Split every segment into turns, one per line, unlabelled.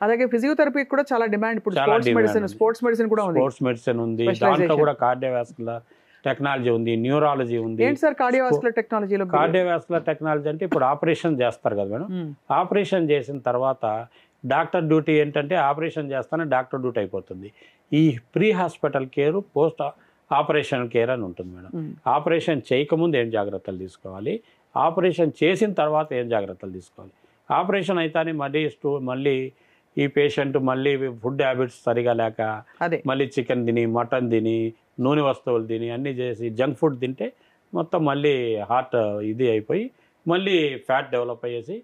అలాగే ఫిజియోథెరపీకి కూడా చాలా డిమాండ్ ఇప్పుడు.
చాలా
స్పోర్ట్స్ మెడిసిన్ కూడా ఉంది.
స్పోర్ట్స్ మెడిసిన్ ఉంది, దాంట్లో కూడా కార్డియోవాస్కులర్ టెక్నాలజీ ఉంది, న్యూరాలజీ ఉంది.
ఏంటి సార్ కార్డియోవాస్కులర్ టెక్నాలజీలో?
కార్డియోవాస్కులర్ టెక్నాలజీ అంటే ఇప్పుడు ఆపరేషన్ చేస్తారు కదా మేడం. ఆపరేషన్ చేసిన తర్వాత డాక్టర్ డ్యూటీ ఏంటంటే ఆపరేషన్ చేస్తానే డాక్టర్ డ్యూటీ అయిపోతుంది. ఈ pre hospital care, post operation care అని ఉంటుంది మేడం. ఆపరేషన్ చేయకముందు ఏం జాగ్రత్తలు తీసుకోవాలి, ఆపరేషన్ చేసిన తర్వాత ఏం జాగ్రత్తలు తీసుకోవాలి. ఆపరేషన్ అయితేనే మళ్ళీ ఈ పేషెంట్ మళ్ళీ ఫుడ్ హ్యాబిట్స్ సరిగా లేక మళ్ళీ చికెన్ తిని, మటన్ తిని, నూనె వస్తువులు తిని అన్నీ చేసి జంక్ ఫుడ్ తింటే మొత్తం మళ్ళీ హార్ట్ ఇది అయిపోయి మళ్ళీ ఫ్యాట్ డెవలప్ అయ్యేసి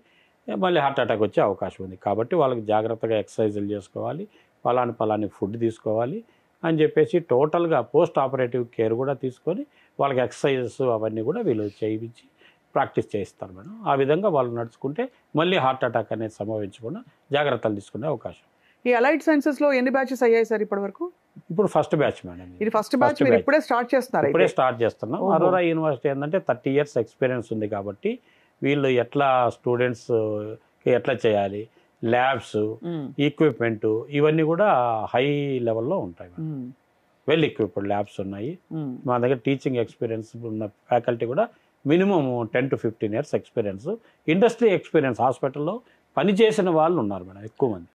మళ్ళీ హార్ట్ అటాక్ వచ్చే అవకాశం ఉంది. కాబట్టి వాళ్ళకి జాగ్రత్తగా ఎక్సర్సైజులు చేసుకోవాలి, పలాని ఫుడ్ తీసుకోవాలి అని చెప్పేసి టోటల్గా పోస్ట్ ఆపరేటివ్ కేర్ కూడా తీసుకొని వాళ్ళకి ఎక్సర్సైజెస్ అవన్నీ కూడా వీళ్ళు చేయించి ప్రాక్టీస్ చేయిస్తారు మేడం. ఆ విధంగా వాళ్ళు నడుచుకుంటే మళ్ళీ హార్ట్ అటాక్ అనేది సంభవించకుండా జాగ్రత్తలు తీసుకునే అవకాశం.
ఈ అలైడ్ సైన్సెస్లో ఎన్ని బ్యాచెస్ అయ్యాయి సార్ ఇప్పటి వరకు?
ఇప్పుడు ఫస్ట్ బ్యాచ్ మేడం.
ఇది ఫస్ట్ బ్యాచ్. మీరు ఇప్పుడే స్టార్ట్ చేస్తున్నారు?
ఇప్పుడే స్టార్ట్ చేస్తున్నాం. అరోరా యూనివర్సిటీ ఏంటంటే 30 years ఎక్స్పీరియన్స్ ఉంది కాబట్టి వీళ్ళు ఎట్లా స్టూడెంట్స్ ఎట్లా చేయాలి, ల్యాబ్స్, ఈక్విప్మెంట్ ఇవన్నీ కూడా హై లెవెల్లో ఉంటాయి. వెల్ ఎక్విప్డ్ ల్యాబ్స్ ఉన్నాయి. మా దగ్గర టీచింగ్ ఎక్స్పీరియన్స్ ఉన్న ఫ్యాకల్టీ కూడా minimum 10 to 15 years experience, industry experience, హాస్పిటల్లో పనిచేసిన వాళ్ళు ఉన్నారు మేడం ఎక్కువ మంది.